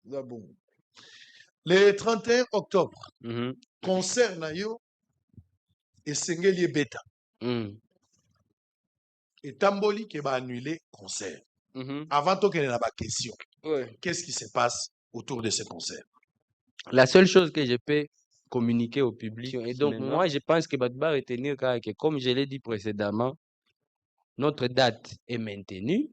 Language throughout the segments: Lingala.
Là, bon. Le 31 octobre, Mhm. concert Nayo et Sengeli Beta. Et Tamboli qui va annuler concert. Avant tout qu'il y ait la question, qu'est-ce qui se passe autour de ce concert? La seule chose que je peux communiquer au public, et donc moi je pense que Batba retenir que comme je l'ai dit précédemment, notre date est maintenue.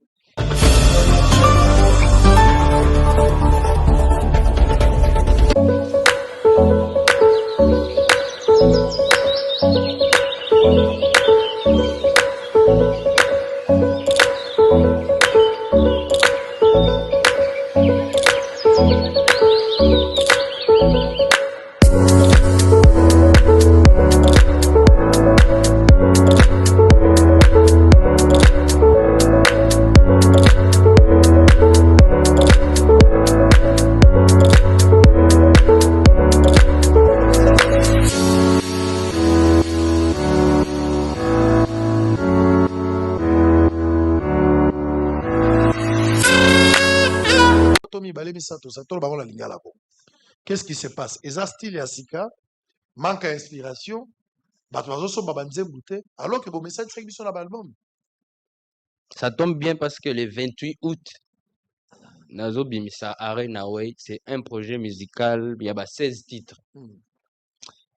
Qu'est-ce qui se passe? Et ça, style Yasika, manque d'inspiration, alors que vos messages sont sur l'album. Ça tombe bien parce que le 28 août, Nazo Bimisa Arena Way, c'est un projet musical, il y a 16 titres.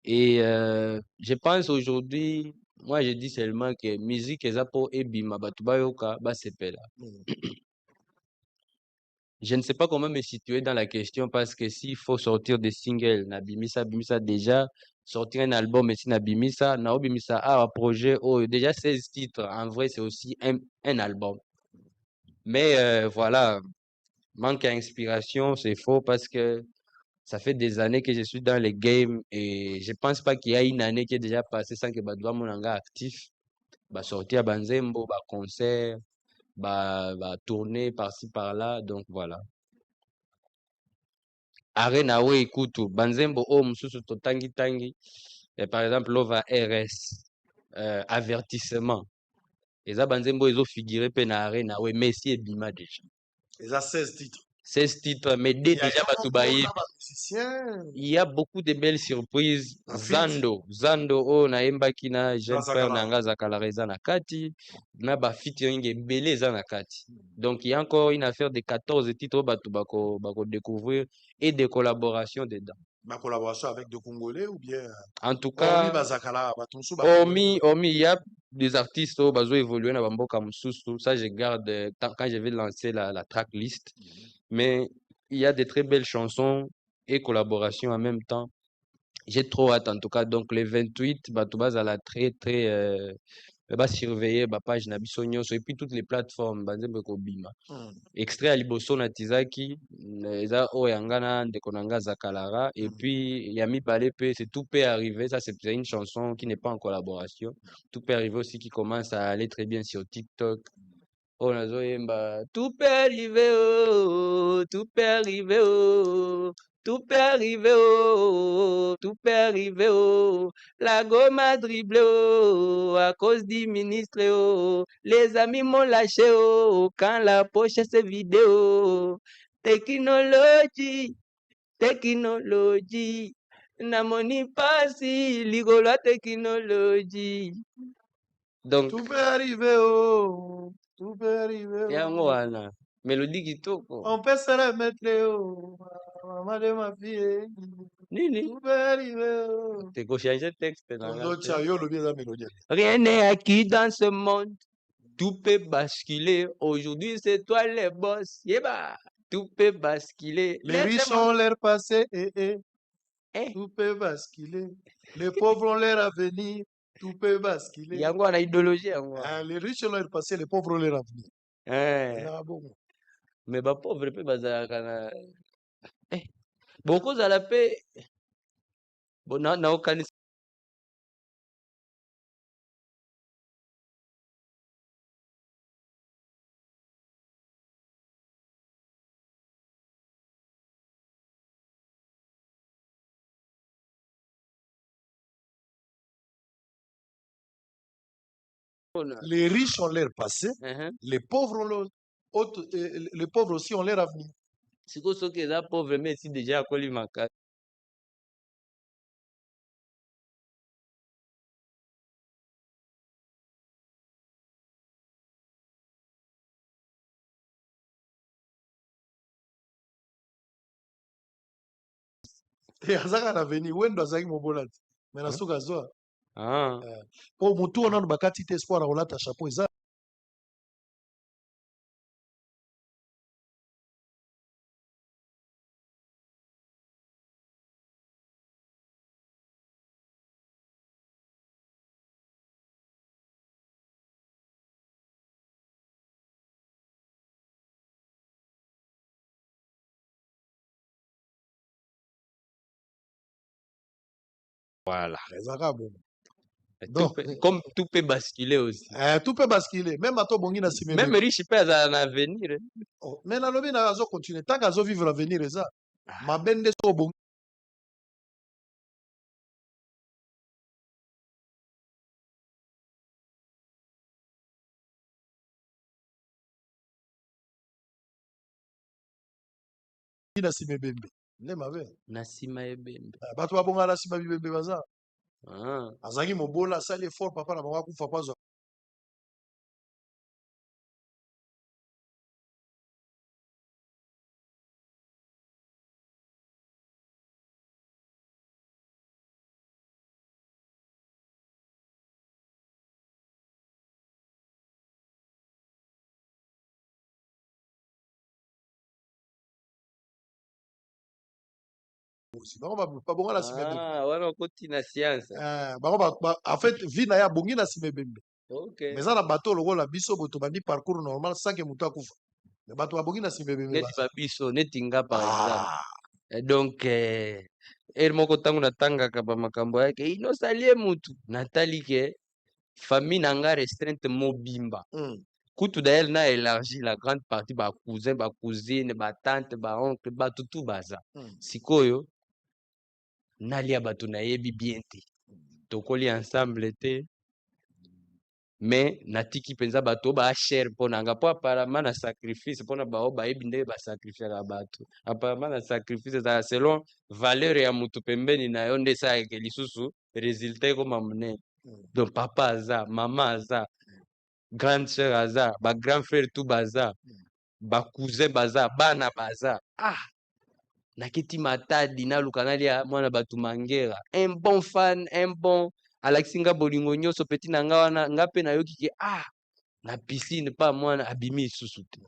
Et je pense aujourd'hui, moi je dis seulement que musique est pour Ebima, Batubayoka, Basepela. Je ne sais pas comment me situer dans la question parce que s'il faut sortir des singles, Nabimisa, Bimisa déjà, sortir un album, et si Nabimisa, Naobimisa a un projet, déjà 16 titres, en vrai c'est aussi un album. Mais voilà, manque d'inspiration, c'est faux parce que ça fait des années que je suis dans les games et je pense pas qu'il y a une année qui est déjà passée sans que Badoua Monanga actif, sortir Banzembo, concert, tourner par-ci par-là, donc voilà. Arena we ikutu Banzembo mususu totangi tangi, par exemple l'ova RS, avertissement. Et ça Banzembo ils ont figuré pe na Arena we Messi et Bima déjà. Et ça 16 titres. 16 titres, mais déjà Batoubaye. Il y a beaucoup de belles surprises. Zando, naemba kina jeune frère Nanga Zakalareza Nakati, na ba featuring belé Nakati. Donc il y a encore une affaire de 14 titres bako découvrir et des collaborations dedans. Ma collaboration avec des Congolais ou bien? En tout cas, hormis, il y a des artistes qui ont évolué dans Bamboka Moussoussou. Ça, je garde quand je vais lancer la track list. Mais il y a de très belles chansons et collaborations en même temps. J'ai trop hâte en tout cas. Donc, les 28, Batoubaz à la très, très. Va surveiller ma page Nabiso Nyonso et puis toutes les plateformes. Bima. Extrait à Liboso Natizaki, Eza Oyangana, Ndekonanga Zakalara. Et puis, Yami Balepe, c'est Tout peut arriver. Ça, c'est une chanson qui n'est pas en collaboration. Tout peut arriver aussi qui commence à aller très bien sur TikTok. Oh, tout peut arriver, oh, tout peut arriver, oh, tout peut arriver, oh, tout peut arriver, oh, la gomme a dribblé, oh, à cause du ministre, oh, les amis m'ont lâché, oh, quand la poche s'est vidée, oh, technologie, namoni pasi, ligolo technologie. Donc, tout peut arriver, oh, tout peut arriver. Oh. Mélodie kitoko. On peut se la mettre, oh, maman de ma fille. Nini? Tout peut arriver, oh. T'es qu'au changer texte. Rien n'est acquis dans ce monde. Tout peut basculer. Aujourd'hui, c'est toi les boss. Yeba. Tout peut basculer. Les riches ont leur passé, Tout peut basculer. Les pauvres ont leur avenir. Tout peut basculer. Il y a quoi la idéologie? Les riches ont leur passé, les pauvres ont leur avenir. Mais les pauvres peuvent bazar. Beaucoup à la paix. Bon, n'a aucun. Les riches ont leur passé, les pauvres aussi ont leur avenir. sikoyo soki eza pauvre mais esi déjà akoli makasi azaka na veni wendo azalaki mobola te me na soki azwa ah. po motu wana bakati te espoir ya kolata chapeau eza Voilà. ezalaka bon Tout peut, comme tout peut basculer aussi. Tout peut basculer même ato bongi na nsima même riche peut azala na avenir mais nalobi na azocontinue tant azovivre l'avenir eza mabe nde so bongi na nsima ebembe nde mabe na nsima ebembe bato babongana na nsima bibembe baza ah. azalaki mobola asali effort papa na bango akufa po azwa bango babonga na nsima ebembe wana okoti na science bango en fait vie na ye abongi na nsima ebembe okay. mais eza na bato lokola biso boye tobandi parcours normal sanke moto akufa me bato babongi na nsima ebembe neti babiso neti nga par exemple donc ere moko ntango natangaka bamakambo yake inosalie mutu natali ke famille na nga restreinte mobimba kutu d'ailleurs na élargi la grande partie bacousin bacousine batante baoncle bato tu baza sikoyo nalia bato nayebi bien te tokoli ensemble te mais natiki mpenza bato bachere mpo na nga mpo apparemment na sacrifice mpona bao bayebi ndenge basacrifiaka bato apparemment na sacrifice ezala selon valeur ya motu pembeni na yo nde esalaka lisusu résultat ekoma monene donc papa aza mama aza grande sœur aza bagrand frère tu baza bacousin baza bana baza nakiti matadi naluka nalia mwana bato mangera un bon fan un bon alakisi nga bolingo nyonso peti na nga wana nga mpe nayoki ke na piscine pa mwana abimi lisusu te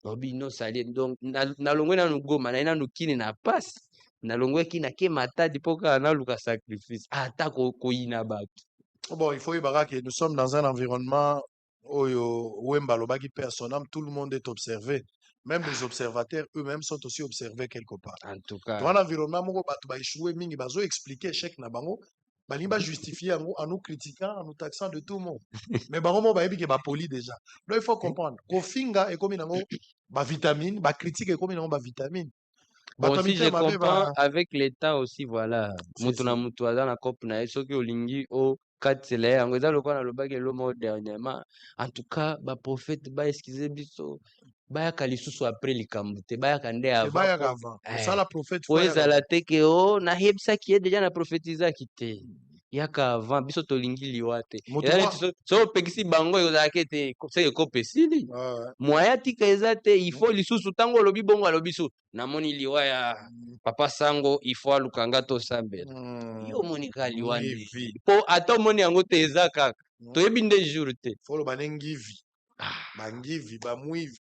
lobi nosali donc nalongwe nanu goma naye nanu kini na pasi nalongweki nake matadi mpo kaka naluka sacrifice ata koyina bato bon il faut yebaka ke nous sommes dans un environnement oyo wemba alobaki paix à son âme tout le monde est observé même les observateurs eux-mêmes sont aussi observés quelque part en tout cas dans un environnement moko bato baéchoué mingi bazoexplique échec na bango balingi bajustifie yango en nous critiquant en nous taxant de tout le monde mais bango moko bayebi ke bapoli déjà donc il faut comprendre kofinga ekomi nango bavitamine bacritique ekomi nango bavitamine bon si je comprends avec l'état aussi voilà mutu na mutu aza na cope na ye soki olingi okatela ye yango eza lokola nalobaki elo moko dernièrement en tout cas baprofete baeskize biso bayaka lisusu apres likambo te bayaka nde avant po ezala te ke nayebisaki ye deja na prophétisaki te yaka avant biso tolingi liwa te eza neti so opekisi bango ezalaki ete seke ekope esili mwaya tika eza te ifo lisusu ntango olobi bongo alobi su namoni liwa ya papa sango ifo alukanga tosambela yo omoni kaka liwa nde mpo ata omoni yango te eza kaka toyebi nde jour te foloba nde ngivi bangivi bamwivi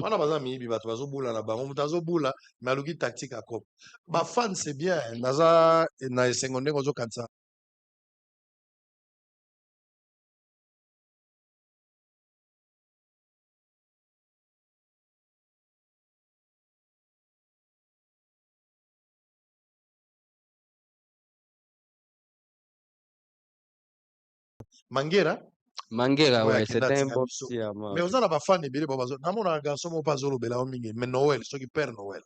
wana baza miyibi bato bazobula na bango moto azobula me aluki tactique ya cope bafan c'est bien naza na esengo ndenge ozokanisa mangera Mangera, Ouais, ouais, akenda c'était un atinga bon biso. petit à moi. Mais oza na bafan ebele bao bazo namonaka garçon moko mpe azolobela yo mingi mais Noël soki Père Noël.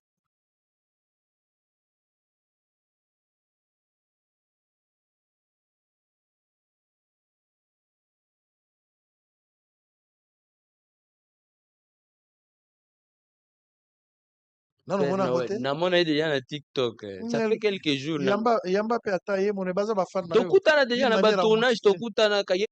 Nano Père mona yango Noël. te? Namona ye déjà na TikTok. Ça fait quelques jours. Yamba mpe ata ye mone baza bafan na yo. Tokutana déjà D'une na manière à batournage, motiver. tokutana ka ye.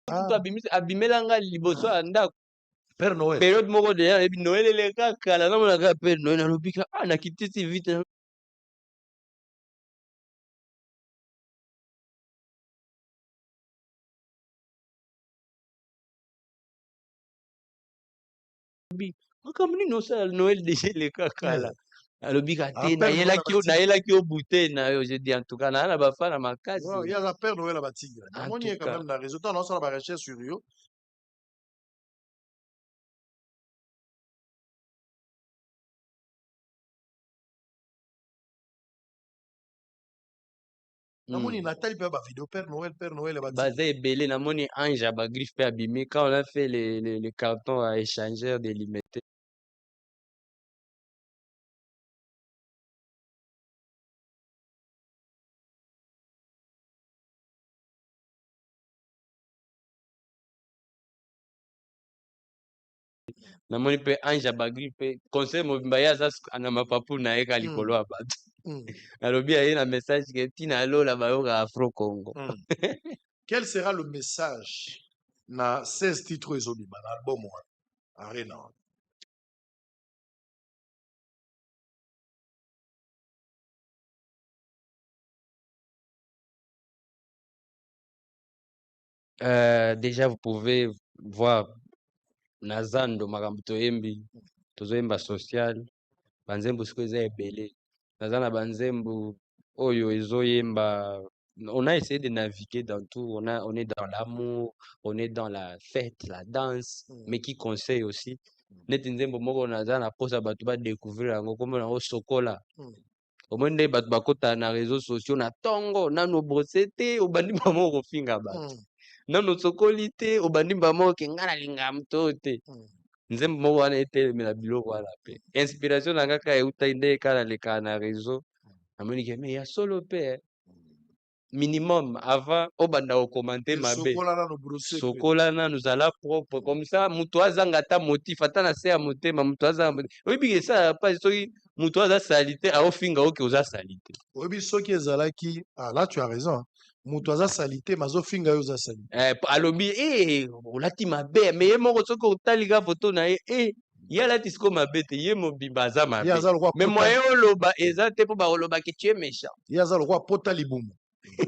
Tout abimelanga liboso ya ndako. Père Noël. Période moko déjà ebi Noël eleka kala namona ka Père Noël alobika nakiti si vite. Makambo nini osala Noël déjà eleka kala. Alobika te nayelaki o bute na yo. Je dis en tout cas na bafana makasi. Il y a la Père Noël à Batigra. Namoni quand même la résultat on a la recherche sur yo. Namoni Nathalie pe ba vidéo Père Noël à Batigra. Baza ebele namoni ange ba griffe pe abimé quand on a fait les cartons à échangeur délimité. Namoni pe ange ba griffe conseil mobimba ya za na mapapu na ye ka likolo ya bato. Alobi aye na message ke tina lola bayoka Afro Congo. Quel sera le message na 16 titres ezobima na album Arena? Déjà vous pouvez voir Nazando makambo toyembi tozoyemba social banzembo siko eza ebele naza na banzembo oyo ezoyemba. On a essayé de naviguer dans tout. On est dans l'amour, on est dans la fête, la danse, mais qui conseille aussi. Neti nzembo moko naza na posa bato ba découvrir yango kombo nango Sokola. Omoni bato bakota na réseaux sociaux na tongo nano brosse te obandi mamo kofinga bato. Nano sokoli te obandi mamo ke nga nalinga moto te. Nzembo moko wana etelemela biloko wana pe. Inspiration na kaka euta nde kala leka na réseau. Namoni ke mais ya solo pe minimum avant obanda ko commenter mabe. Sokola na nous ala propre comme ça muto azanga ata motif ata na se ya motema muto azanga. Oyebi ke ça pas soki muto aza salite a ofinga oke oza salite. Oyebi soki ezalaki là tu as raison. Muto aza salite mazo finga yo oza salite. Alobi olati mabe mais ye moko soki otali ka photo na ye ya lati siko mabe te ye mobimba aza mabe. Mais moyen oloba eza te po ba oloba ke tu es méchant. Ya za lokwa pota libumu.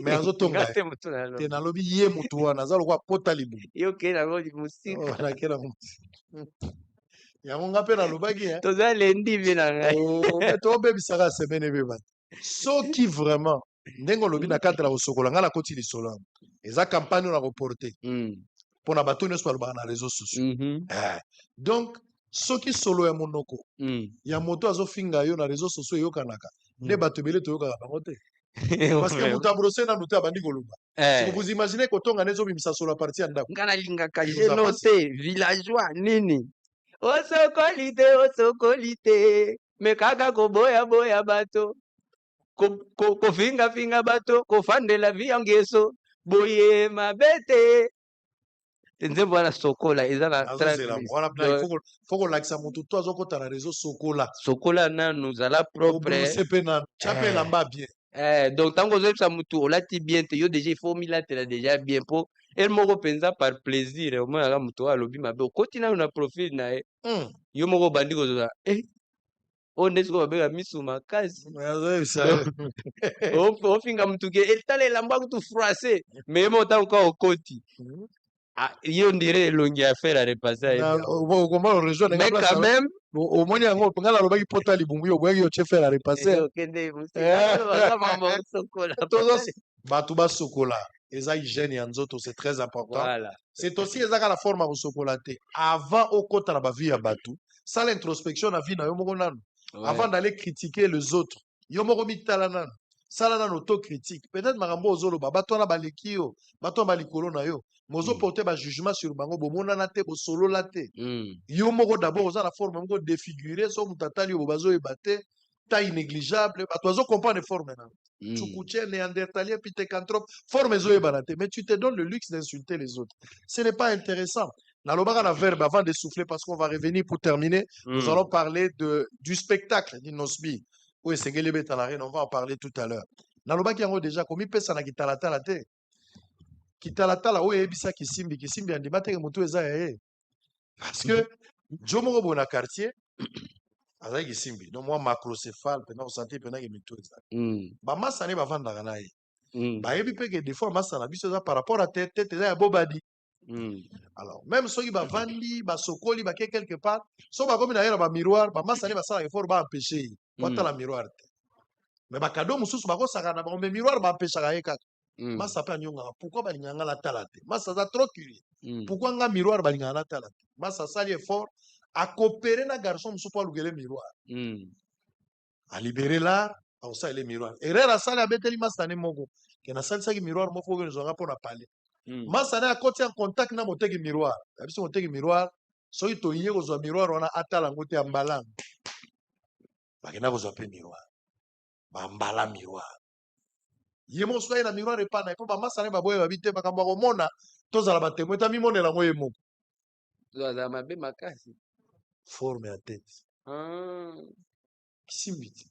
Mais azotonga te nalobi ye mutu wana aza lokwa pota libumu. Yo ke na ngoli musika. Na kela yango nga mpe nalobaki toza lendi mpe na ngai tobebisaka semaine ebeba soki vraiment ndenge olobi na cadre ya kosokola ngai nakoti lisolo yango eza campagne oyo na koporte mpona bato nyonso balobaka na réseaux sociaux donc soki solo ya monoko ya moto azofinga yo na réseaux sociaux eyokanaka nde bato ebele toyokaka bango te parce que moto abrose nanu te abandi koloba vous imaginez kotonga nde ezobimisa solo ya parti ya ndako ngai nalingaka geno te villageois nini osokoli te me kaka koboya bato kofinga bato kofandela vi ya ngeso boye mabe te nzembo wana sokola eza na fo kolakisa moto to azokota na réseau sokola nanu zala propre sepe na chape elamba bien donc ntango ozobisa motu olati bien te yo déjà il faut milatela déjà bien mpo ele moko mpenza par plaisir omonaka moto oyo alobi mabe okoti nanu na profil na ye yo moko obandi kozola oyo nde siko babeka misu makasi ofinga motu ke etala elamba kutu froissé mais ye moko ntango ka okoti Yo, on dirait longue affaire à repasser. Comment on rejoint Mais quand même, au moins, on a le bail portal, il y a un faire à repasser. Batuba Sokola, Eza hygiène et Anzoto, c'est très important. Voilà. C'est aussi Eza la forme au chocolaté. Avant au côté la vie à Batu, ça l'introspection na vie na yomo nanu. Avant d'aller critiquer les autres, yomo mitalanan. Ça là autocritique. Peut-être marambo ozolo ba bato na balekio, bato balikolo na yo. Mozo porter ba jugement sur bango bo monana te bo solo la te. Yomo d'abord oza la forme ngo défigurer so mutatali bo bazo ebate taille négligeable, bato azo comprendre forme na. Tchoukoutien, néandertalien, pitécanthrope, forme zoé banaté. Mais tu te donnes le luxe d'insulter les autres. Ce n'est pas intéressant. Dans le la verbe, avant de souffler, parce qu'on va revenir pour terminer, nous allons parler du spectacle d'Inosbi. Oui, c'est on va en parler tout à l'heure. Dans le bas, qui a déjà commis, personne n'a qui t'a la tête. Qui t'a la tête, oui, et bisa qui simbi, en dimate, que moutou eza yaé. Parce que, Jomo Bona quartier, azaki simbi. Donc, moi, macrocéphale, pendant santé, pendant que moutou eza. Ba massa ne ba vanda na ye. Ba yebi pe que des fois massa na biso par rapport à tête eza ya bobadi. Alors même ceux qui ba vandi ba sokoli ba quelque part, so ba komi na yera ba miroir, ba massa ne ba sala effort ba empêcher. Kwata la miroir. Mais ba cadeau mususu ba ko saka na ba me miroir ba empêcher ka ye kaka. Massa pa nyonga, pourquoi ba linganga la talate? Massa za trop curieux. Pourquoi nga miroir ba linganga la talate? Massa sali effort à coopérer na garçon mususu pour lugele miroir. À libérer l'art. Ça il est miroir et rera sala abeteli masane moko ke na salisa ki miroir moko ko nzonga pona parler masane a côté en contact na moteki miroir biso moteki miroir so ito yé ko zo miroir wana atala ngote ambalang bakena ko zo pe miroir ba mbala miroir yé mo so na miroir e pa na po ba masane ba boye ba bite ba kamba ko mona tozala ba témoin ta mi monela ngo yé moko za mabe makasi forme à tête kisimbiti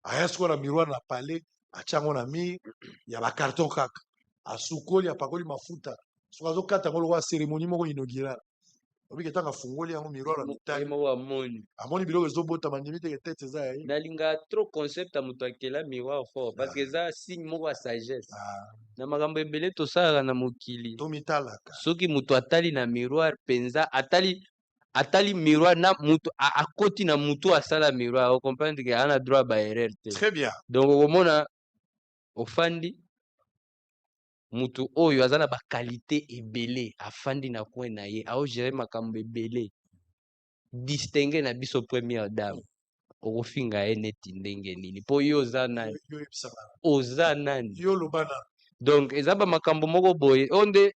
aya sikoyo na miroir na palais atiango na mire ya bakarton kaka asukoli apakoli mafuta soki azokata yango lokwa cérémonie moko inaugural obiki ntango afungoli yango miroir ya mitali amoni biloko ezobotama ndimi teke tete eza ya ye nalinga trop concept ya moto akela miroir fort parce que eza signe moko ya sagesse na makambo ebele tosalaka na mokili tomitalaka soki moto atali na miroir mpenza atali miroir na mutu akoti na mutu asala miroir ocomprendre ke ana droit ba erreur te. Très bien. Donc okomona ofandi mutu oyo aza na ba qualité ebele afandi na coin na ye aogere makambo ebele distingue na biso première dame okofinga ye neti ndenge nini mpo yo oza nani yo lobana. Donc eza ba makambo moko boye onde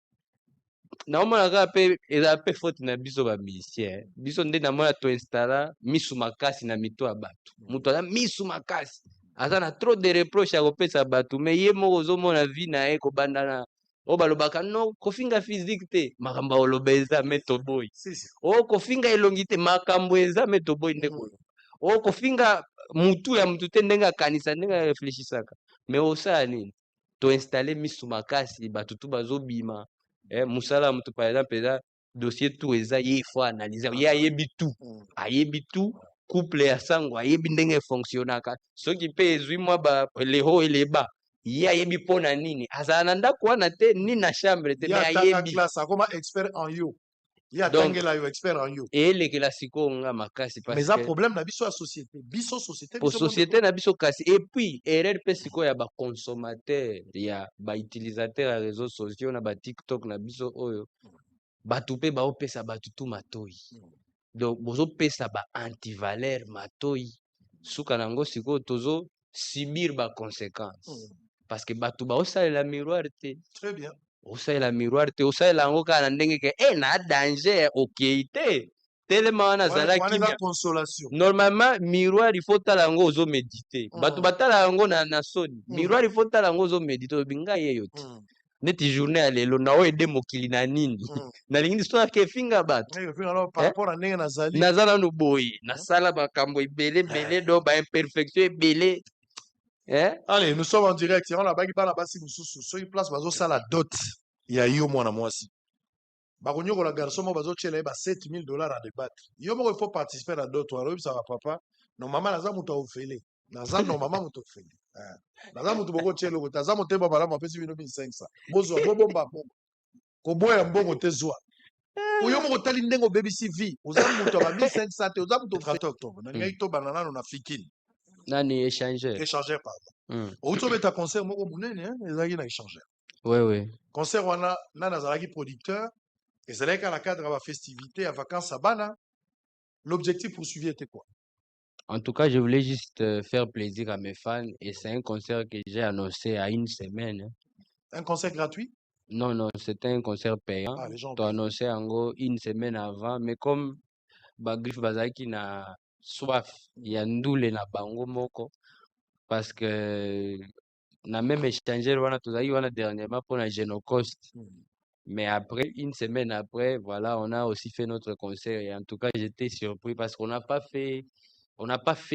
naomona kaka mpe ezala mpe faute na biso bamusicien biso nde namona toinstalla misu makasi na mito ya bato moto aza misu makasi aza na trop de reproche ya kopesa bato me ye moko ozomona vi na ye kobandana oyo balobaka no kofinga physique te makambo oloba eza me toboyi oyo kofinga elongi te makambo eza me toboyi nde koloba oyo kofinga mutu ya mutu te ndenge akanisa ndenge areflechisaka me osala nini toinstalle misu makasi bato tu bazobima musala mutu par exemple eza dossier tout eza ye faut analyser ye ayebi tout couple ya sango ayebi ndenge fonctionnaka soki mpe ezwi mwa leho eleba ye ayebi mpona nini azala na ndako wana te ni na chambre te mais ayebi akoma expert en yo ye atangela yo expert en yo eyelekela sikoyo nga makasi mais eza problème na biso ya société biso société po société na biso kasi et puis erreur mpe sikoyo ya baconsommateur ya bautilisateur ya réseaux sociaux na batiktok na biso oyo bato mpe baopesa bato tu matoi donc bozopesa ba-antivaleur matoi suka na yango sikoyo tozosubir baconséquence parce que bato baosalela miroir te très bien osalela miroir te osalela yango kaka na ndenge ke na danger okei te telema wana azalaki normalement miroir il faut tala yango ozomedite bato batala yango na soni miroir il faut tala yango ozomedite obi ngai yeyo te neti journée ya lelo nao ede mokili na nini nalingi liso nake efinga bato naza nano boye nasala makambo ebele do baimperfection ebele allez nous sommes en direct on a baki bana basi mususu soki place bazosala dot ya yo mwana mwasi bakonyokola garçon moko bazotyela ye ba $7000 à débattre yo moko il faut participer na dot wana oyebisaka papa normalement naza moto aofele naza normalement moto ofele naza moto bokotyela oko te aza motema malamu apesi bino 1500 bozwa bobomba bongo koboya mbongo te zwa oyo moko tali ndengo BBC V oza muto ba 1500 te oza muto 30 octobre na ngai to banana na fikini nani échangeur pardon outo beta concert moko munene ezalaki na échangeur ouais concert wana nana azalaki producteur ezalaki na cadre ya festivité à vacances à bana l'objectif poursuivi était quoi? En tout cas, je voulais juste faire plaisir à mes fans et c'est un concert que j'ai annoncé à une semaine. Un concert gratuit? Non, c'était un concert payant. Ah, les gens Tu as annoncé en gros une semaine avant, mais comme Bagrif Bazaki n'a soif, il y a ndoule na bango moko parce que na même échangé wana dernièrement pour la Genocost. Mais après, une semaine après, voilà, on a aussi fait notre concert et en tout cas, j'étais surpris parce qu'on n'a pas fait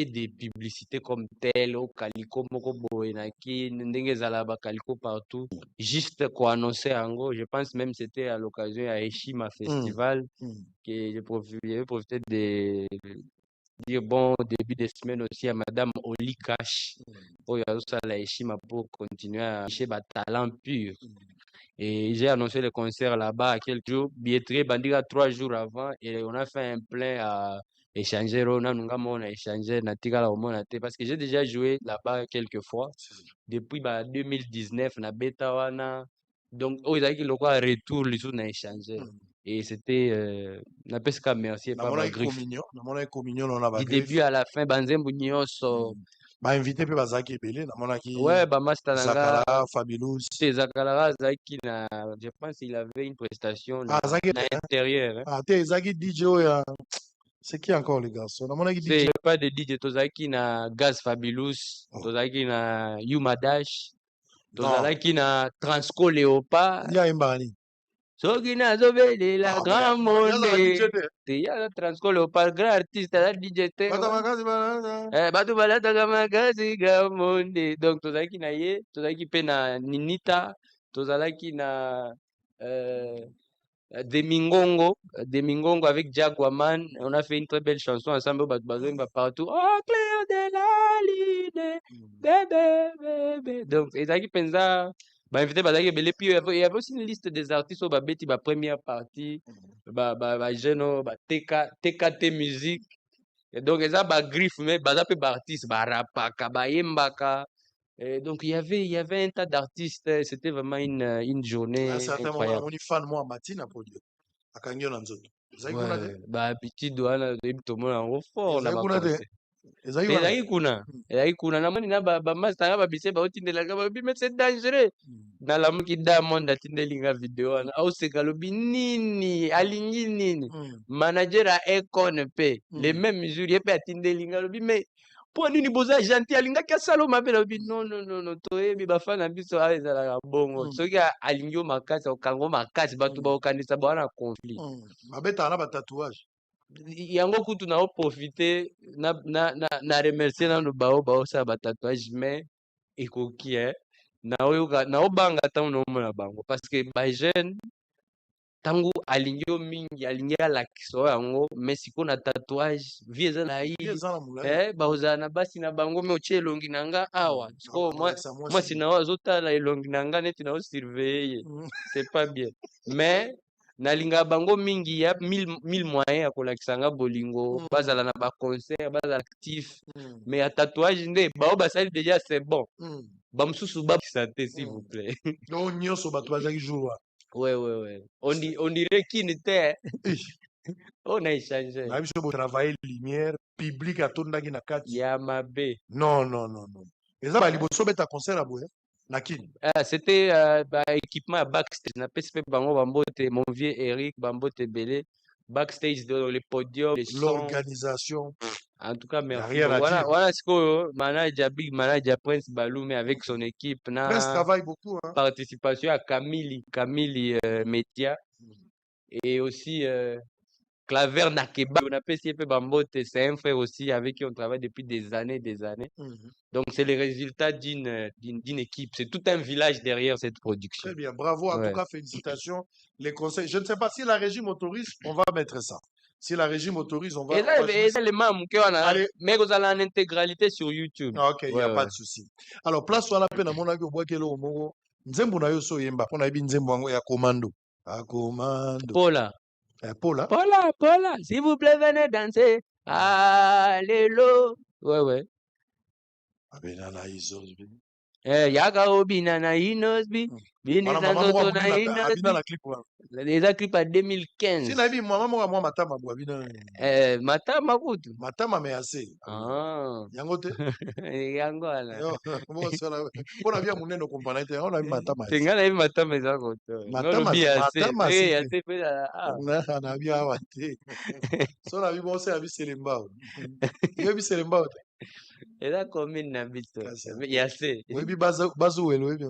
des publicités comme telles, au Calico, Moko Boenaki, Ndengezalaba, Calico partout. Juste quoi annoncer en gros, je pense même c'était à l'occasion à Eshima Festival que j'ai profité de dire bon début de semaine aussi à Madame Oli Cash, pour Eshima pour continuer à chercher des talents purs. Et j'ai annoncé le concert là-bas à quelques jours, billetterie Bandira 3 jours avant et on a fait un plein à échanger on a échangé parce que j'ai déjà joué là-bas quelques fois depuis 2019 na beta wana donc ils le retour les on a échangé et c'était na pesca merci pas ma griffe du début à la fin banzembu nyonso ba invité pe bazaki ebele na monaki ouais ba master Zakala Fabulous Zakala Zaki na je pense il avait une prestation na intérieur ah te Zaki DJ oya c'est qui encore les garçons na monaki DJ c'est pas de DJ Tozaki na Gaz Fabulous Tozaki na Yuma Dash Tozaki na Transco Léopard ya imbani soki nazobelela grand monde te ya Transco Léopard grand artiste la DJ te bato balataka makasi grand monde donc tozalaki na ye tozalaki pe na Ninita tozalaki na Demingongo avec Jaguaman, on a fait une très belle chanson ensemble partout. Oh Cléo de la Lune, bébé. Donc, Ezaki Penza, invité Bazaki Belé, puis il y avait aussi une liste des artistes au Babeti, ma première partie, Geno, TKT musique. Et donc, ils ont griffe, mais Bazape artiste, Barapaka, Bayembaka. Et donc, il y avait un tas d'artistes, c'était vraiment une journée incroyable. On y fan moi matin à Podio, à Kangyo Nanzoto. Habitude wana tomona yango fort na ezalaki kuna namoni na bamaster nga babise baotindelaka babi mais c'est dangereux nalamuki Diamond atindelinga video wana aoseka lobi nini alingi nini manager a Econ pe les mêmes mesures ye pe atindelinga lobi mais po nini boza gentil alingaki asala mabe lobi non toyebi bafana na biso awa ezalaka bongo soki alingi yo makasi okango makasi bato baokanisa bawana conflit babetaka na batatouage yango kutu na profiter na remercier nano baosala batatouage mais ekoki na obanga ntango naomona bango parce que bajeune ntango alingi yo mingi alingi alakisa yango mais siko na tatouage vie eza na baozala na basi na bango me otie elongi na nga awa siko mwasi na oyo azotala elongi na nga neti naosurveille ye c'est pas bien mais nalingaka bango mingi ya mille moyen ya kolakisa nga bolingo bazala na baconcert bazala actif mais ya tatouage nde bao basali déjà c'est bon bamosusu bakisa te s'il vous plaît nyonso bato bazalaki jour ouais on dirait kini te on a échangé na biso bo travailler lumière public atondaki na kati ya mabe non eza baliboso beta concert aboye na kini c'était équipement ya backstage na pesi pe bango bambote mon vieux Eric bambote belé backstage dans le podium l'organisation en tout cas merci voilà sikoyo manager big manager Prince Balume avec son équipe na Prince travaille beaucoup participation à Camille Média et aussi Claver Nakeba on appelle CP Bambote c'est un frère aussi avec qui on travaille depuis des années donc c'est le résultat d'une équipe c'est tout un village derrière cette production. Très bien, bravo en tout cas, félicitations les conseils, je ne sais pas si la régie autorise on va mettre ça. Si la régie autorise, on va... Mais vous allez en intégralité sur YouTube. Ok, il n'y a pas de souci. Alors, place sur la peine à mon avis, au bois que l'on nzembo na yo so yemba, on a bien nzembo ya commando. À commando. Paula. Paula. Paula, s'il vous plaît, venez danser. Alléluia. Ouais. Abenana Izosbi. Yaka obina na inosbi. Bini sanzoto na inosbi. La clip. Les clip à 2015. Si nabi moi matama bo abina. Matama kutu. Matama me assez. Yangote. Yango ala. Mo sala. Pona bia muneno kompana ite on a matama. Tengala hivi matama zako to. Matama assez pe na bia wate. So na bi bo se abi selembao. Yo bi selembao. Eza commune na biso. Yase. Webi bazu welo webi.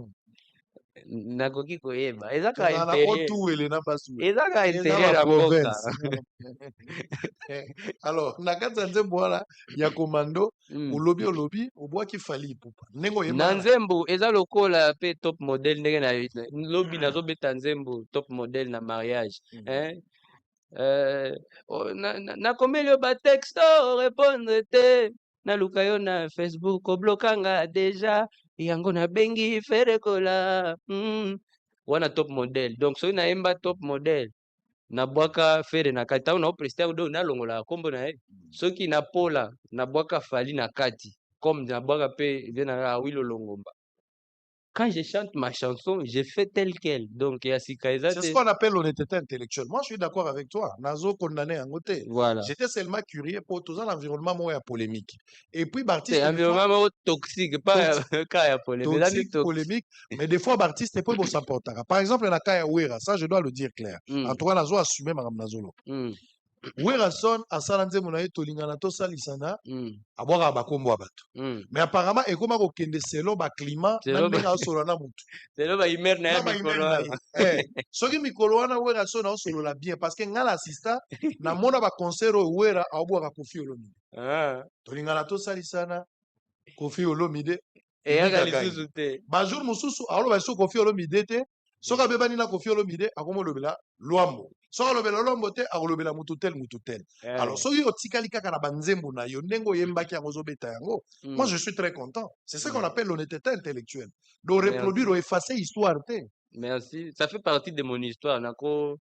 Nakoki koyeba. Eza ka Na otu wele na bazu. Eza ka intérieur ya mboka. Alors, na kati ya nzembo wana ya komando olobi obwaki fali pupa. Nengo yema. Na nzembo eza lokola pe top model ndenge na lobi nazobeta nzembo top model na mariage. Na komeli yo ba texto répondre te. Na luka yo na Facebook oblokanga deja yango na bengi ferekola wana top model. Donc soki naemba top model na bwaka fere na kati na prester do na longola kombo na ye soki na pola na bwaka fali na kati comme na bwaka pe vena wilo longomba. Quand je chante ma chanson, je fais tel quel. Donc, c'est ce qu'on appelle l'honnêteté intellectuelle. Moi, je suis d'accord avec toi. Nazo condamné à côté. Voilà. J'étais seulement curieux pour tout ça, l'environnement moins polémique. Et puis, Baptiste. C'est un environnement toxique, pas cas polémique. Toxique, polémique. Mais des fois, Baptiste n'est pas bon s'apporter. Par exemple, il y a Kaya Ouera. Ça, je dois le dire clair. En tout cas, Nazo a assumé Mme Nazolo. Werason asala nzembo na ye tolingana tosalisana abwaka bakombo ya bato mais apparemment ekoma kokende selo baclimat na ndenge aosolola na mutu selo baimere na ye mikolo wana soki mikolo wana Werason aosolola bien parce que nga na assista namona baconcert oyo Wera aobwaka Koffi Olomide tolingana tosalisana Koffi Olomide eyaka lisusu te bajour mosusu aoloba so Koffi Olomide te soki abebani na Koffi Olomide akomolobela lwambo soki alobela lwambo te akolobela mutu tel alors soki otikali kaka na banzembo na yo ndenge oyembaki yango ozobeta yango moi je suis très content c'est ce qu'on appelle l'honnêteté intellectuelle de reproduire effacer histoire te. Merci, ça fait partie de mon histoire nako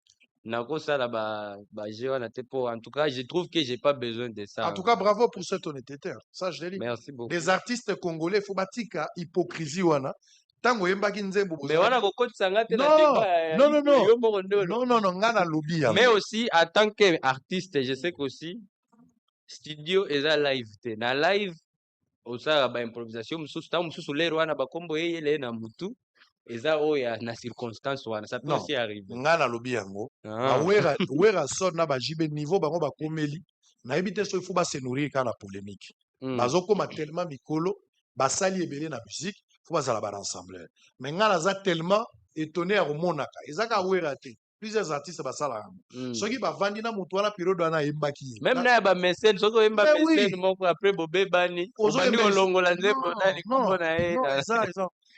sala ba jeu wana te po en tout cas je trouve que j'ai pas besoin de ça. En tout cas bravo pour cette honnêteté ça je dis. Merci beaucoup. Les artistes congolais faut batika hypocrisie wana tango yembaki nzembo mais wana kokotisa nga te non ngana lobi ya mais aussi en tant que artiste je sais qu'aussi studio eza live te na live osala ba improvisation mosusu ntango mosusu lero wana bakombo eyele na mutu eza oya na circonstance wana ça peut aussi arriver ngana lobi yango Werason na bajibe niveau bango bakomeli nayebi te so il faut ba se nourrir kana polémique bazokoma tellement mikolo basali ebele na musique faut bazala ba rassembleur mais ngana za tellement étonné à komonaka ezaka Wera te plusieurs artistes basala soki bavandi na mutu wana période wana yembaki même na ba mécène soki oyemba mécène moko après bobebani obandi kolongola nzembo nani kombo na ye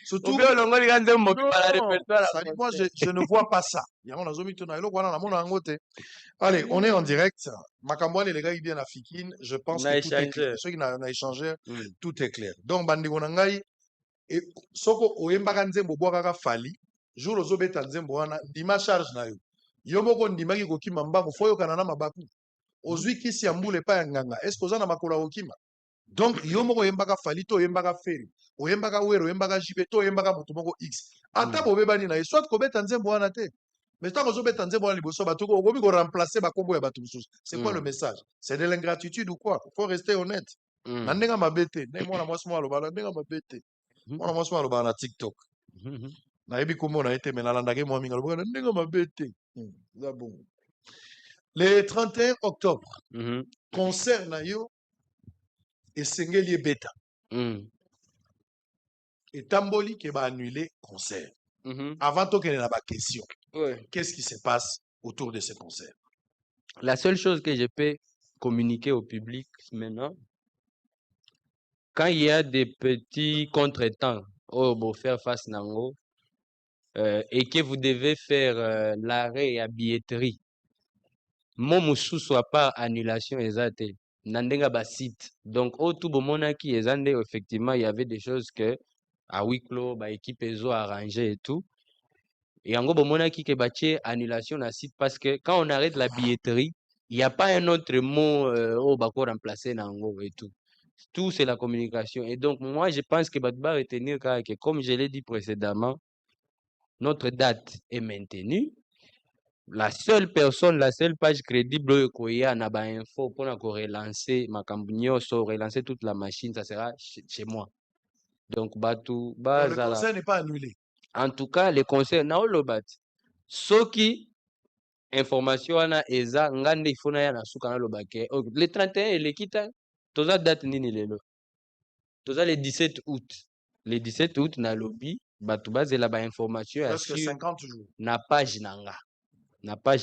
surtout moi je ne vois pas ça allez on est en direct Makambouane les gars il vient à Fikine je pense que tout est clair ceux qui n'ont échangé tout est clair donc bandeko na ngai et soko oyembaka nzembo bwakaka fali jour ozobeta nzembo wana ndima charge na yo yo moko ndimaki kokima mbango fo yokana na mabaku ozwi kisi ya mbula epai ya nganga est ce que oza na makolo ya kokima donc yo moko oyembaka fali to oyembaka feri oyembaka Wera oyembaka jibe to oyembaka moto moko x ata bobebani na ye soit kobeta nzembo wana te mais ntango ozobeta nzembo wana liboso bato okomi koremplacer bakombo ya bato mosusu c'est quoi le message c'est de l'ingratitude ou quoi faut rester honnête na ndenge mabe te ndenge mwana mwasi moko alobaka ndenge mabe te mwana mwasi moko alobaka na TikTok nayebi kombo na ye te me nalandaki mwa mingi alobaka na ndenge mabe te eza bongo le 31 octobre concert na yo esengeli ebeta etamboli ke baannule concert avant tokende na baquestion qu'est-ce qui se passe autour de ce concert? La seule chose que je peux communiquer au public maintenant, quand il y a des petits contretemps pour faire face nango et que vous devez faire l'arrêt à billetterie, mon mosusu à part annulation exacte nandenga ba site donc au tout bomonaki ezande effectivement il y avait des choses que à huis clos ba équipe ezo arrangé et tout Et en gros, bon, qui que baché annulation à site parce que quand on arrête la billetterie, il n'y a pas un autre mot au bako remplacer nango et tout. Tout c'est la communication. Et donc moi je pense que Batba retenir que comme je l'ai dit précédemment, notre date est maintenue. La seule personne, la seule page crédible qu'il na ba info pour relancer ma campagne, relancer toute la machine, ça sera chez moi. Donc Batu Donc le concert n'est pas annulé. En tout cas, les concerts na olobat. Soki information wana eza ngande ifuna ya na suka na lobake. Le 31 le kita toza date nini lelo. Toza le 17 août. Le 17 août na lobby batu bazela ba information presque 50 jours. Na page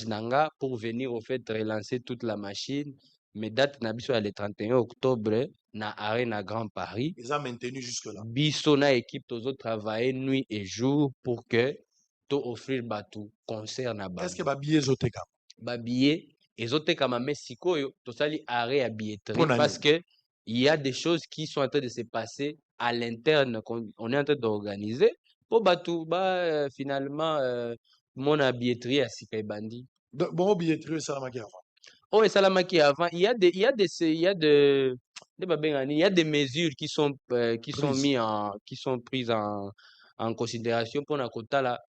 nanga pour venir au fait relancer toute la machine. Mais date na biso le 31 octobre na Arena Grand Paris. Ils ont maintenu jusque là. Biso na équipe tozo travailler nuit et jour pour que to offrir batu concert na ba. Est-ce que ba billet zoteka? Ba billet ezoteka ma mesikoyo to sali arrêt à billetterie parce que il y a des choses qui sont en train de se passer à l'interne qu'on est en train d'organiser pour batu ba finalement mon billetterie à Sikaibandi. Bon billetterie salamaki avant. Oh, et salamaki avant, il y a des mesures qui sont prises en considération pour na kotala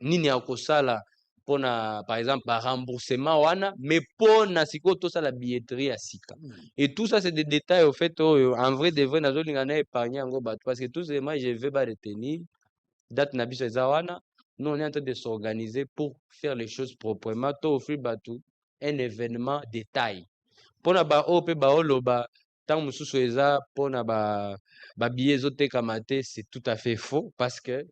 nini ya kosala pour na par exemple par remboursement wana mais pour na siko to la billetterie à sika. Et tout ça c'est des détails au fait en vrai de vrai nazo lingana épargner ngo bat parce que tout simplement je vais pas retenir date na biso wana. Nous on est en train de s'organiser pour faire les choses proprement to offrir batu un événement de taille. Pour na ba ope ba oloba tant mususu eza pour na ba billet zote kamate, c'est tout à fait faux parce que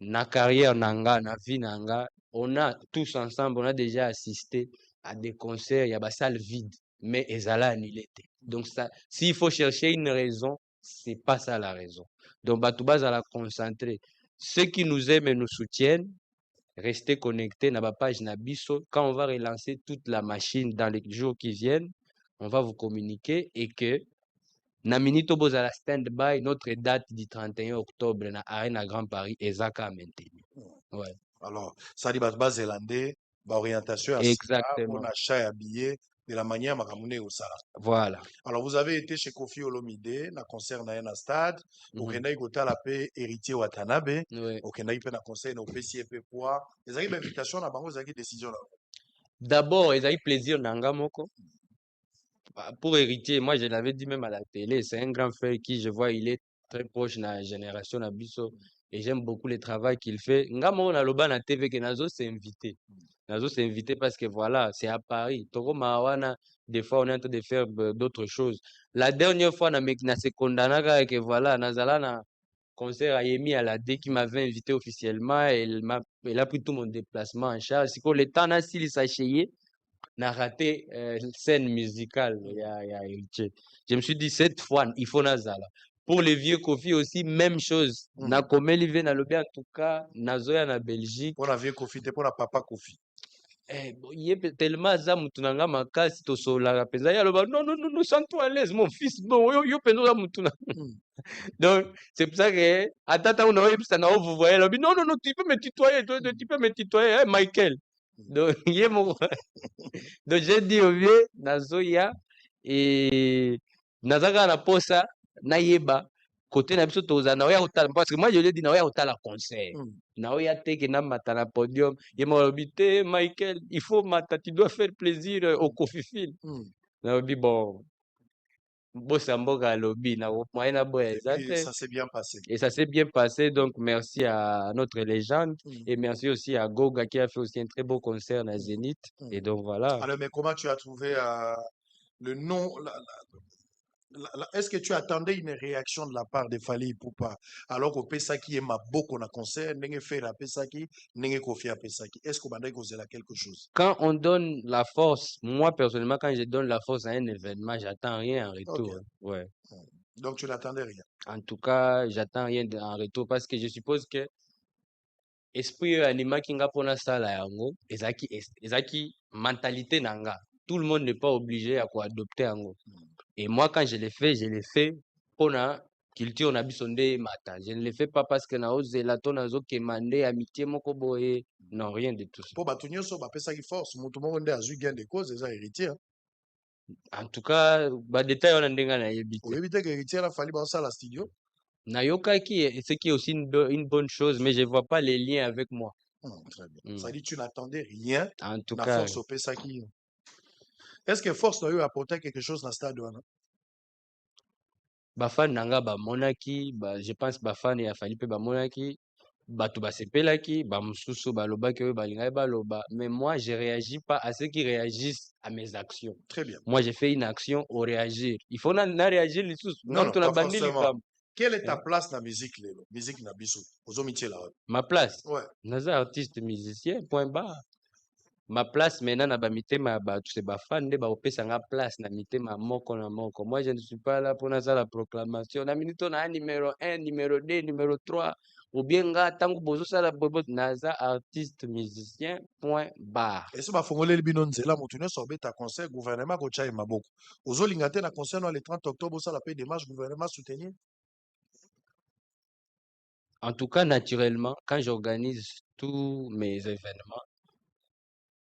na carrière nanga na vie nanga on a tous ensemble on a déjà assisté à des concerts il y a ba salle vide mais ezala annulé. Donc ça s'il faut chercher une raison c'est pas ça la raison. Donc batu bazala concentrer ceux qui nous aiment et nous soutiennent. Restez connectés na ba page na biso. Quand on va relancer toute la machine dans les jours qui viennent, on va vous communiquer et que na minito bozala stand-by notre date du 31 octobre na Arena Grand Paris ezaka maintenu. Ouais. Alors, ça dit bas zélandais, ba orientation à exactement on achat à billets de la manière makamune au sala. Voilà. Alors vous avez été chez Kofi Olomide na concert na na stade, okendai kota la paix héritier Watanabe, okendai pe na concert na PCP poa. Les avez invitation na bango zaki décision là. D'abord, ils avaient plaisir nanga moko. Pour héritier, moi je l'avais dit même à la télé, c'est un grand frère qui je vois il est très proche de la génération Nabiso et j'aime beaucoup le travail qu'il fait. Ngamo na loba na TV que Nazo s'est invité. Nazo s'est invité parce que voilà, c'est à Paris. Toro Mawana, des fois on est en train de faire d'autres choses. La dernière fois na se condamna que voilà, Nazala na concert à Yemi à la D qui m'avait invité officiellement, elle a pris tout mon déplacement en charge. C'est que le temps n'a s'il s'achayé n'a raté scène musicale. Je me suis dit, cette fois, il faut Nazala. Pour les vieux Kofi aussi, même chose. Na komeli ve na lobi en tout cas, nazoya na Belgique. Pour la vieux Kofi, pour la papa Kofi. Il est tellement za mutunanga makasi to sola penza ya loba non non non sens-toi à l'aise mon fils bon yo penza mutuna. Donc c'est pour ça que atata on aurait ça na vous voyez lobi non non non tu peux me tutoyer tu peux me tutoyer Michael. Donc donc j'ai dit au vieux nazoya et nazaka na posa na yeba côté na biso toza na oya otala parce que moi je lui ai dit na oya otala concert na oya teke na mata na podium ye mo lobité Michael il faut mata tu dois faire plaisir au Kofifil na obi bon bossa mboka lobby na moyen na boya et ça s'est bien passé et ça s'est bien passé donc merci à notre légende et merci aussi à Goga qui a fait aussi un très beau concert à Zénith et donc voilà. Alors mais comment tu as trouvé le nom est-ce que tu attendais une réaction de la part de Fally Ipupa alors qu'au Pesaki est ma beaucoup na concert n'enge faire à Pesaki n'enge Kofi à Pesaki est-ce qu'on bandait causer là quelque chose quand on donne la force moi personnellement quand je donne la force à un événement j'attends rien en retour. Okay. Ouais. Donc tu n'attendais rien en tout cas j'attends rien en retour parce que je suppose que esprit anima kinga pona sala yango ezaki mentalité nanga tout le monde n'est pas obligé à quoi adopter yango. Et moi, quand je l'ai fait pour culture na biso nde mata. Je ne le fais pas parce que na ozela to nazo kemande amitié moko boye. Non, rien de tout ça. Po bato nyonso bapesaki force mutu moko nde azwi gain de cause eza héritier. En tout cas, ba détail wana ndenga na yebi te. Oyebi te que héritier la fali basala studio. Nayokaki, ce qui est aussi une bonne chose, mais je ne vois pas les liens avec moi. Très bien. Ça dit tu n'attendais rien. En tout na cas, force au pesaki. Est-ce que force doit apporter quelque chose dans le stade wana? Bafan nanga ba monaki, je pense bafan ya fali pe ba monaki, bato basepelaki, ba mususu ba lobaki oyo balingai ba loba, mais moi je réagis pas à ceux qui réagissent à mes actions. Très bien. Moi j'ai fait une action au réagir. Il faut na réagir les sous. Non, non, pas forcément. Quelle est ta Hein? place dans la musique, Lelo? Musique na biso. Ozomitié là. Ma place? Ouais. Naza artiste musicien, point barre. Ma place maintenant na ba mitema ba tous ces bafan nde ba opesa nga place na mitema moko na moko. Moi je ne suis pas là pour naza la proclamation. Na minute na numéro 1, numéro 2, numéro 3 ou bien nga tango bozo sala bobo naza artiste musicien point barre. Et ce ba fongoleli bino nzela mutu nyonso obeta concert gouvernement ko tshai maboko. Ozolinga te na concert le 30 octobre ça la paix démarche gouvernement soutenir. En tout cas naturellement quand j'organise tous mes événements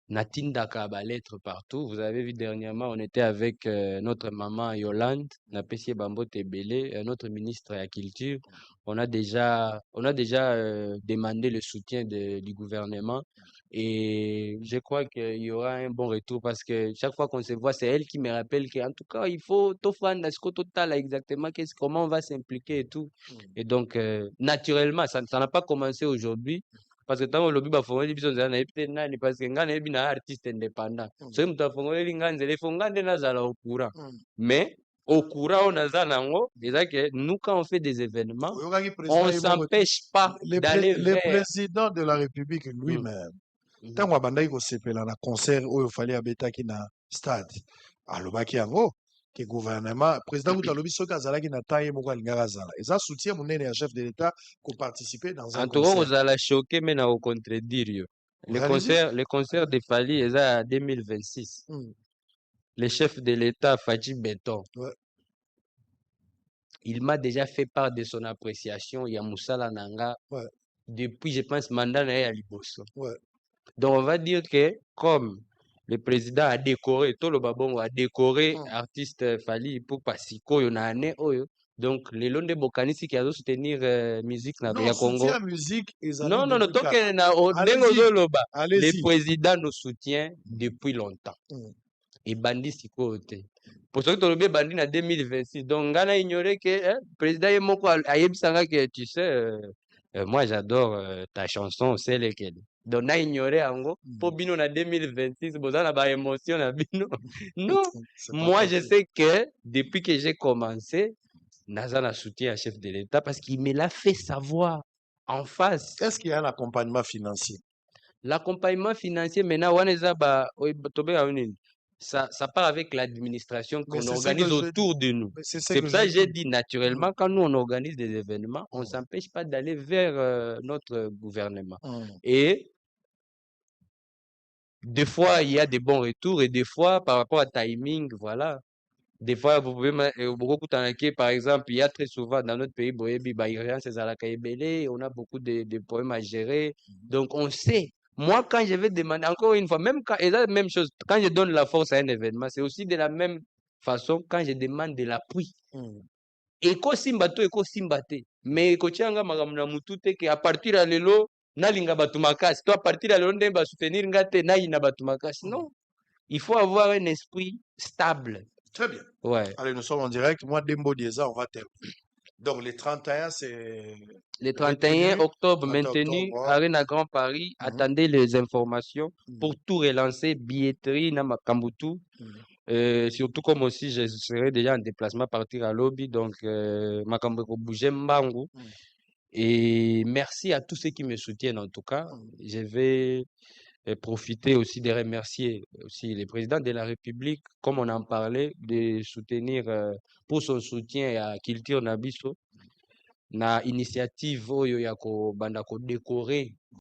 Natindaka ba lettre partout. Vous avez vu dernièrement, on était avec notre maman Yolande, Napessie Bambo Tebele, notre ministre de la Culture. On a déjà demandé le soutien du gouvernement et je crois qu'il y aura un bon retour parce que chaque fois qu'on se voit, c'est elle qui me rappelle qu'en tout cas, il faut tout faire total exactement comment on va s'impliquer et tout. Et donc, naturellement, ça n'a pas commencé aujourd'hui. Parce que tant que lobby bafongoli biso nzela na yebi nani parce que nga na yebi na artiste indépendant soki mutu afongoleli nga nzela ifo nga nde nazala au courant mais au courant on naza nango eza que nous quand on fait des événements on s'empêche pas d'aller le vers président de la République lui-même ntango abandaki kosepela na concert oyo fali abetaki na stade alobaki yango que gouvernement président kuta alobi soki azalaki na temps ye moko alingaka azala eza soutien monene ya chef de l'état koparticiper dans un en tout cas concert ozala choqué mais na kocontredire yo le concert de Fali eza à 2026 le chef de l'état Fadji Beton il m'a déjà fait part de son appréciation ya musala nanga depuis je pense mandat na ye ya liboso donc on va dire que comme le président a décoré tout le babongo a décoré artiste Fali pour pasiko yo na année oyo donc lelo nde bokanisi ki azo soutenir musique na ya Congo non non non toke na ndenge ozoloba le président nous soutient depuis longtemps et bandi sikoyo te pour soki tolobi ebandi na 2026 donc nga na ignore que président ye moko ayebisanga que tu sais moi j'adore ta chanson c'est lequel donc na ignore yango po bino na 2026 boza na ba émotion na bino non moi je sais que depuis que j'ai commencé naza na soutien à chef de l'état parce qu'il me l'a fait savoir en face. Est-ce qu'il y a un accompagnement financier? L'accompagnement financier maintenant wana eza ba tobe ya nini ça part avec l'administration qu'on organise autour de nous. C'est pour ça que j'ai dit naturellement, quand nous on organise des événements, on ne s'empêche pas d'aller vers notre gouvernement. Et des fois, il y a des bons retours et des fois, par rapport à timing, voilà. Des fois, vous pouvez beaucoup t'inquiéter. Par exemple, il y a très souvent dans notre pays, on a beaucoup de problèmes à gérer. Donc, on sait. Moi, quand je vais demander, encore une fois, même quand, et la même chose, quand je donne la force à un événement, c'est aussi de la même façon quand je demande de l'appui. Eko simbate. Mais eko tianga magamuna mutute que à partir de lelo, nalinga batumakasi. Toi, à partir de lelo, ndemba soutenir ngate na ina batumakasi. Non. Il faut avoir un esprit stable. Très bien. Ouais. Allez, nous sommes en direct. Moi, Dembo Dieza, on va terminer. Donc, les 31, c'est... Le 31 octobre, maintenu, Arena Grand Paris. Attendez les informations pour tout relancer. Billetterie, Namakambutu. Surtout comme aussi, je serai déjà en déplacement à partir à Lobby. Donc, Makambeko bouger Mbangu. Et merci à tous ceux qui me soutiennent en tout cas. Je vais profiter aussi de remercier aussi le président de la République, comme on en parlait, de soutenir pour son soutien à Culture Nabiso, na initiative oyo ya ko banda ko décorer